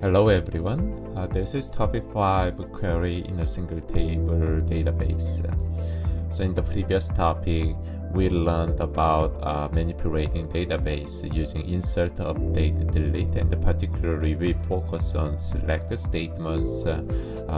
Hello everyone, this is topic 5 query in a single table database. So in the previous topic, we learned about manipulating database using insert, update, delete, and particularly we focus on select statements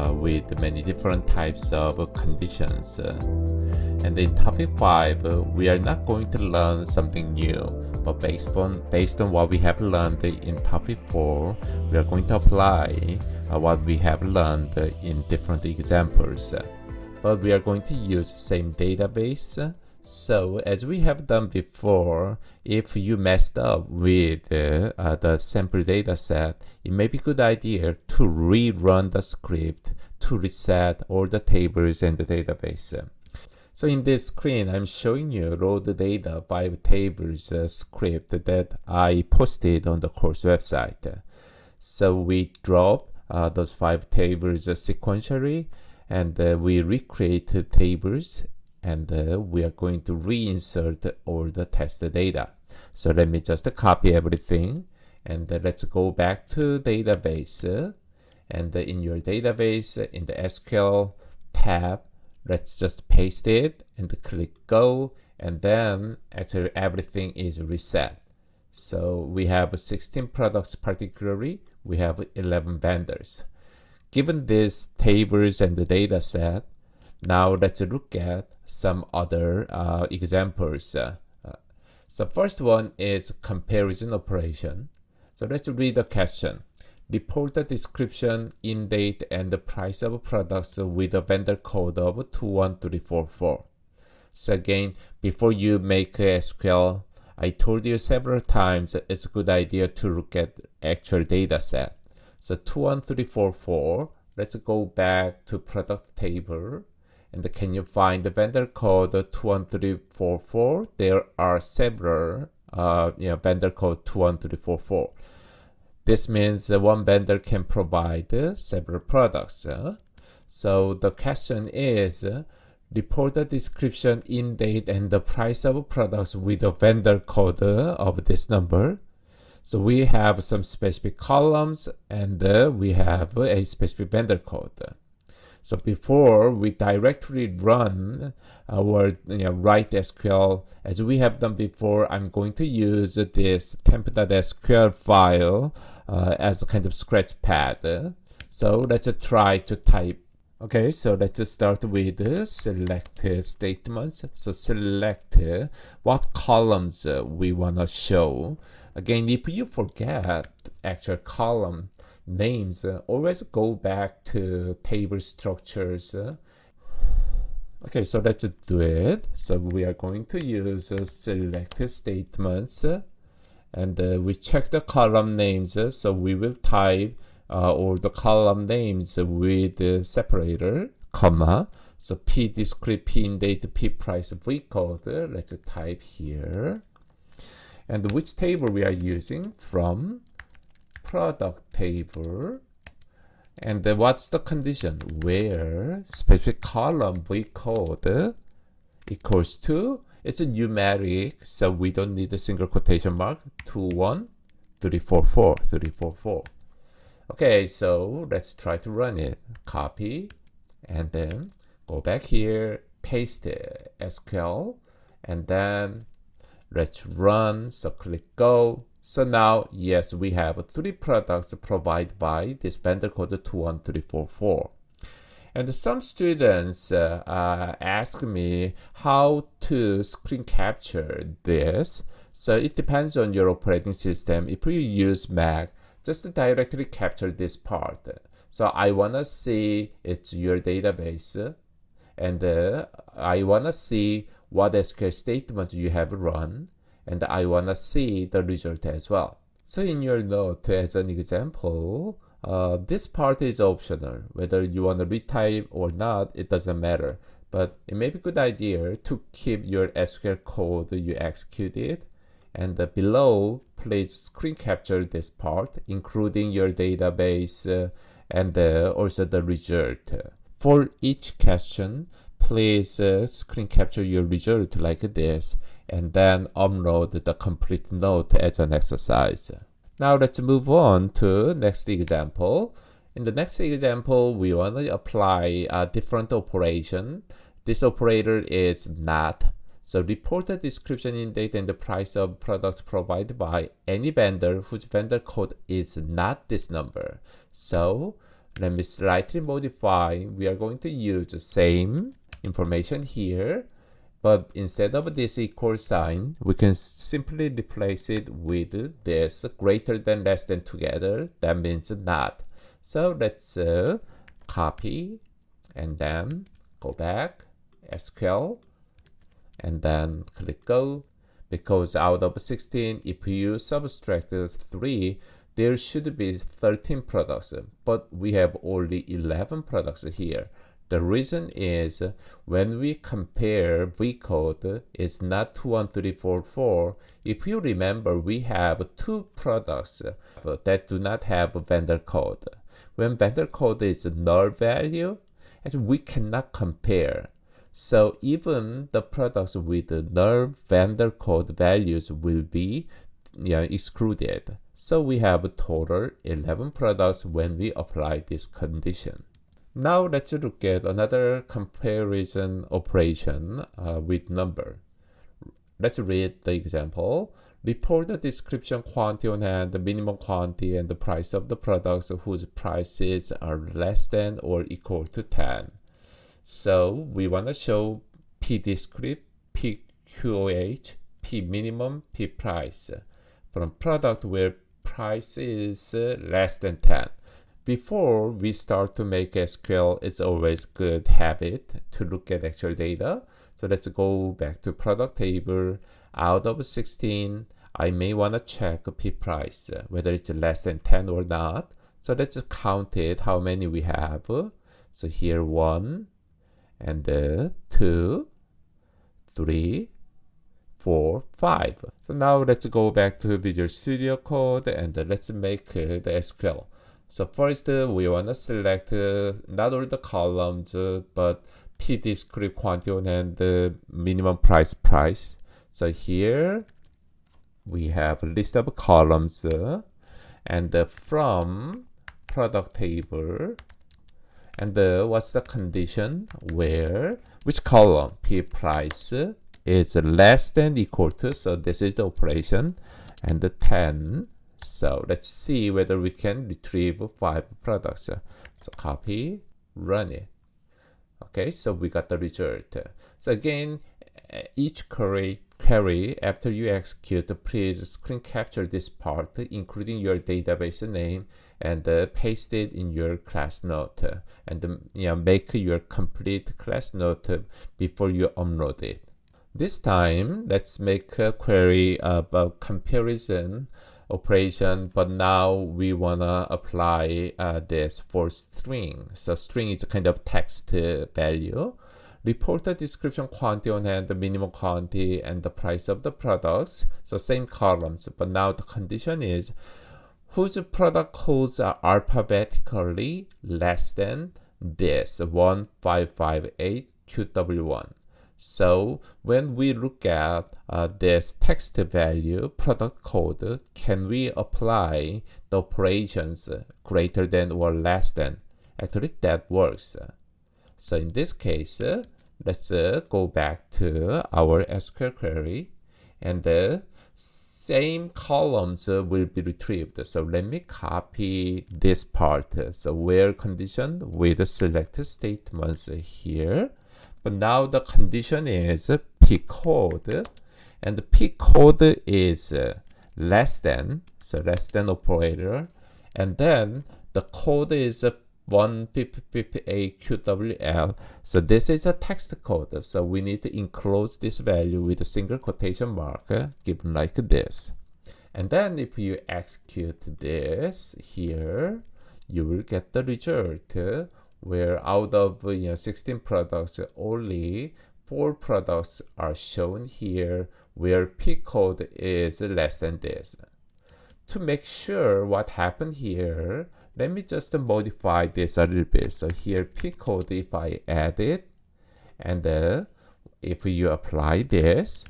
with many different types of conditions. And in topic 5, we are not going to learn something new, but based on what we have learned in topic 4, we are going to apply what we have learned in different examples. But we are going to use the same database. So as we have done before, if you messed up with the sample data set, it may be a good idea to rerun the script to reset all the tables and the database. So in this screen, I'm showing you load data 5 tables script that I posted on the course website. So we drop those 5 tables sequentially, and we recreate tables, and we are going to reinsert all the test data. So let me just copy everything, and let's go back to database. And in your database, in the SQL tab, let's just paste it and click go, and then actually everything is reset. So we have 16 products, particularly we have 11 vendors. Given these tables and the data set, now let's look at some other examples. So first one is comparison operation. So let's read the question. Report the description, in date, and the price of products with a vendor code of 21344. So again, before you make SQL, I told you several times it's a good idea to look at actual data set. So 21344, let's go back to product table. And can you find the vendor code 21344? There are several vendor code 21344. This means one vendor can provide several products. So the question is, report the description, in date, and the price of products with a vendor code of this number. So we have some specific columns, and we have a specific vendor code. So before we directly run our write SQL, as we have done before, I'm going to use this temp.sql file as a kind of scratch pad. So let's try to type. Okay, so let's start with select statements. So select what columns we want to show. Again, if you forget actual column names, always go back to table structures. Okay, so let's do it. So we are going to use select statements, and we check the column names. So we will type all the column names with separator, comma. So P discrete, P in date, P price, V code. Let's type here. And which table we are using? From product table. And what's the condition? Where specific column V code equals to, it's a numeric, so we don't need a single quotation mark, 21344. Okay, so let's try to run it. Copy, and then go back here, paste it, SQL, and then let's run. So click go. So now, yes, we have 3 products provided by this vendor code 21344. And some students ask me how to screen capture this. So it depends on your operating system. If you use Mac, just directly capture this part. So I want to see it's your database, and I want to see what SQL statement you have run, and I want to see the result as well. So in your note, as an example, this part is optional. Whether you want to retype or not, it doesn't matter. But it may be a good idea to keep your SQL code you executed. And below, please screen capture this part, including your database and also the result. For each question, please screen capture your result like this, and then upload the complete note as an exercise. Now let's move on to next example. In the next example, we want to apply a different operation. This operator is not. So report the description in data and the price of products provided by any vendor whose vendor code is not this number. So let me slightly modify. We are going to use the same information here, but instead of this equal sign, we can simply replace it with this greater than, less than together. That means not. So let's copy and then go back, SQL, and then click go. Because out of 16, if you subtract 3, there should be 13 products, but we have only 11 products here. The reason is when we compare V code, it's not 2, 1, 3, 4, 4. If you remember, we have 2 products that do not have a vendor code. When vendor code is null value, and we cannot compare. So even the products with the null vendor code values will be excluded. So we have a total 11 products when we apply this condition. Now let's look at another comparison operation with number. Let's read the example. Report the description, quantity on hand, the minimum quantity, and the price of the products whose prices are less than or equal to 10. So we want to show P descript, P QOH, P minimum, P price from product where price is less than 10. Before we start to make SQL, it's always good habit to look at actual data. So let's go back to product table. Out of 16, I may want to check P price, whether it's less than 10 or not. So let's count it, how many we have. So here 1, and 2, 3, 4, 5. So now let's go back to Visual Studio Code and let's make the SQL. So first we want to select not all the columns, but P descript, quantity on hand, minimum price. So here we have a list of columns and from product table. And what's the condition? Where which column? P price is less than equal to, so this is the operation, and the 10. So let's see whether we can retrieve 5 products. So copy, run it. Okay, so we got the result. So again, each query after you execute, please screen capture this part, including your database name, and paste it in your class note, and make your complete class note before you upload it. This time, let's make a query about comparison operation, but now we wanna apply this for string. So string is a kind of text value. Report the description, quantity on hand, the minimum quantity, and the price of the products. So same columns, but now the condition is whose product codes are alphabetically less than this 1558 QW1. So when we look at this text value, product code, can we apply the operations greater than or less than? Actually, that works. So in this case, let's go back to our SQL query, and the same columns will be retrieved. So let me copy this part. So where condition with the select statements here. But now the condition is P code, and the P code is less than, so less than operator, and then the code is 1558 QWL. So this is a text code, so we need to enclose this value with a single quotation mark given like this. And then if you execute this here, you will get the result where out of 16 products, only 4 products are shown here where P code is less than this. To make sure what happened here, let me just modify this a little bit. So here P code, if I add it, and if you apply this,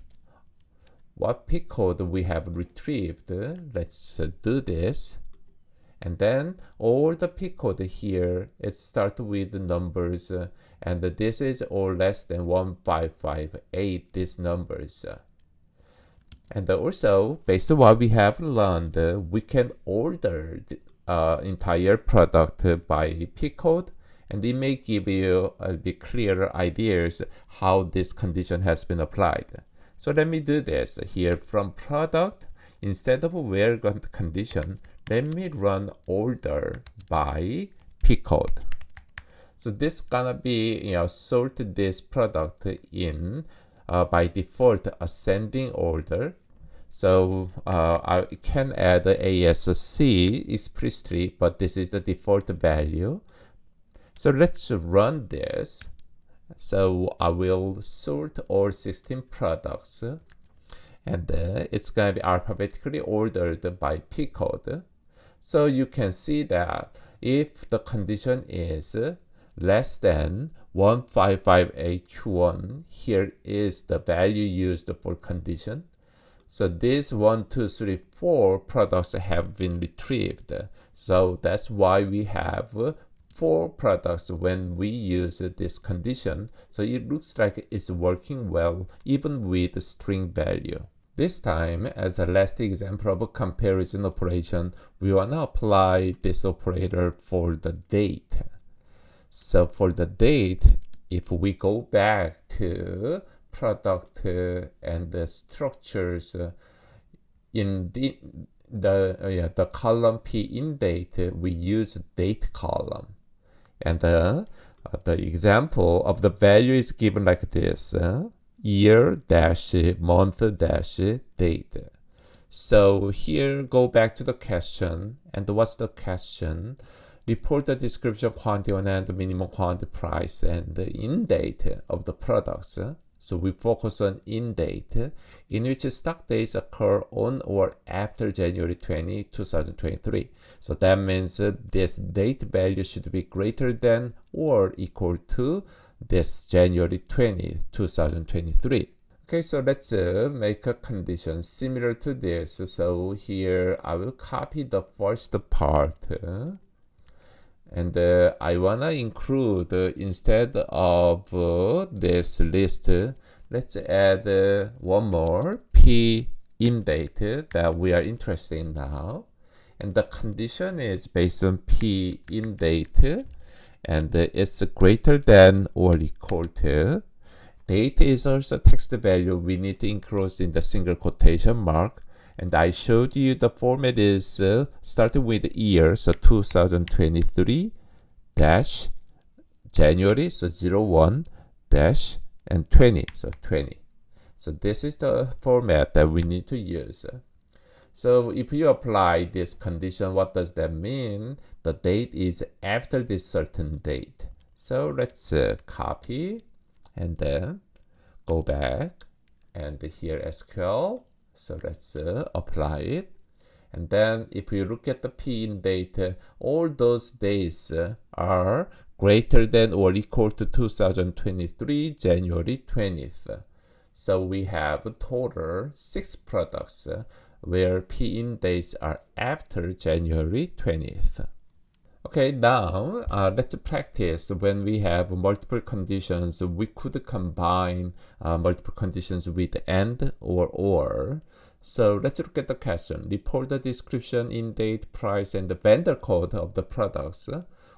what P code we have retrieved. Let's do this. And then all the P code here is start with numbers, and this is all less than 1558, these numbers. And also, based on what we have learned, we can order the entire product by P code, and it may give you a bit clearer ideas how this condition has been applied. So let me do this here from product. Instead of where condition, let me run order by P code. So this gonna be, sort this product in by default ascending order. So I can add ASC explicitly, but this is the default value. So let's run this. So I will sort all 16 products, and it's gonna be alphabetically ordered by P code. So you can see that if the condition is less than 1558Q1, here is the value used for condition. So these 1, 2, 3, 4 products have been retrieved. So that's why we have 4 products when we use this condition. So it looks like it's working well even with the string value. This time, as a last example of a comparison operation, we want to apply this operator for the date. So for the date, if we go back to product and the structures in the column P in date, we use date column. And the example of the value is given like this. Year dash month dash date. So here go back to the question, and what's the question? Report the description quantity and the minimum quantity price and the in date of the products. So we focus on in date, in which stock days occur on or after January 20, 2023. So that means this date value should be greater than or equal to this January 20, 2023. Okay, so let's make a condition similar to this. So here I will copy the first part, and I wanna include instead of this list, let's add one more P in date that we are interested in now, and the condition is based on P in date, and it's greater than or equal to. Date is also text value we need to enclose in the single quotation mark, and I showed you the format is starting with year, so 2023 dash January, so 01 dash and 20, so 20. So this is the format that we need to use. So if you apply this condition, what does that mean? The date is after this certain date. So let's copy and then go back, and here SQL. So let's apply it. And then if you look at the P in date, all those days are greater than or equal to 2023 January 20th. So we have a total 6 products where P in days are after January 20th. Okay, now let's practice when we have multiple conditions. We could combine multiple conditions with and or. So let's look at the question. Report the description, in date, price, and the vendor code of the products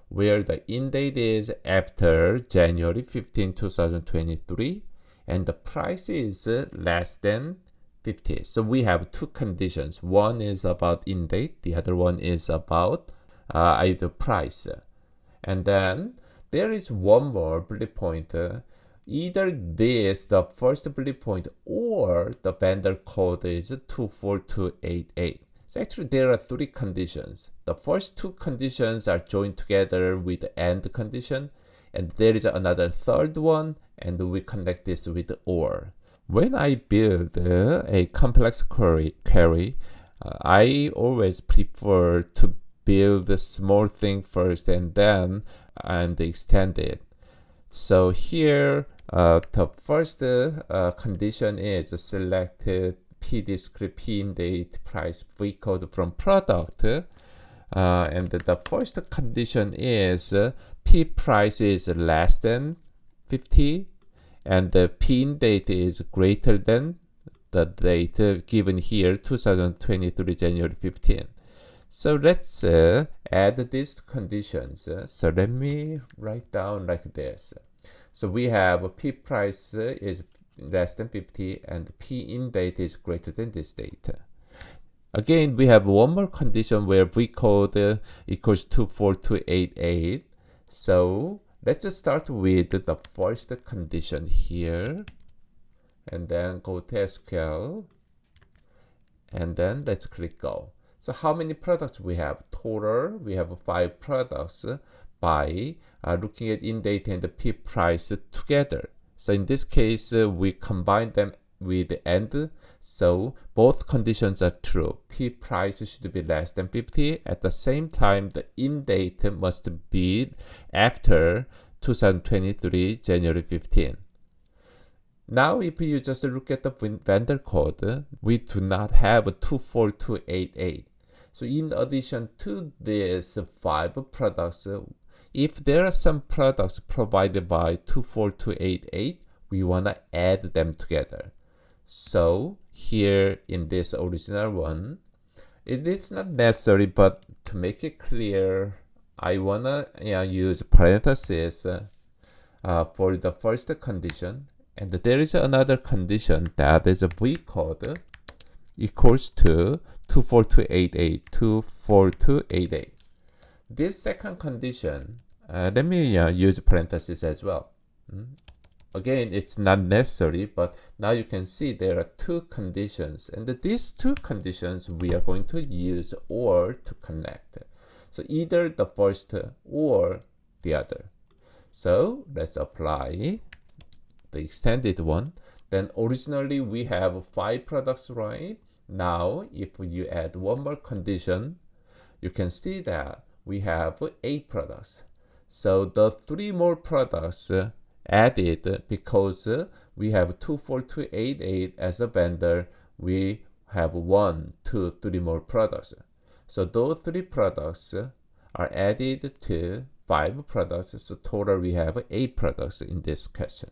where the in date is after January 15, 2023, and the price is less than 50. So we have 2 conditions. One is about in date, the other one is about either price. And then there is one more bullet point. Either this, the first bullet point, or the vendor code is 24288. So actually there are 3 conditions. The first 2 conditions are joined together with the AND condition, and there is another third one, and we connect this with OR. When I build a complex query, I always prefer to build a small thing first and then extend it. So here the first condition is select P discrete P in date price V code from product. And the first condition is P price is less than 50 and the P in date is greater than the date given here, 2023 January 15. So let's add these conditions. So let me write down like this. So we have P price is less than 50 and P in date is greater than this date. Again, we have one more condition where V code equals 24288. So let's start with the first condition here and then go to SQL and then let's click go. So how many products we have? Total, we have 5 products by looking at in date and the P price together. So in this case, we combine them with AND. So both conditions are true. P price should be less than 50. At the same time, the in date must be after 2023 January 15. Now, if you just look at the vendor code, we do not have 24288. So in addition to these 5 products, if there are some products provided by 24288, we want to add them together. So here in this original one, it is not necessary, but to make it clear, I want to use parentheses for the first condition. And there is another condition that is a V code equals to 24288, 24288. This second condition, let me use parentheses as well. Again, it's not necessary, but now you can see there are 2 conditions, and these 2 conditions we are going to use OR to connect. So either the first or the other. So let's apply the extended one. Then originally we have 5 products, right? Now if you add one more condition, you can see that we have 8 products. So the 3 more products added, because we have 24288 as a vendor, we have 1, 2, 3 more products. So those 3 products are added to 5 products. So total we have 8 products in this question.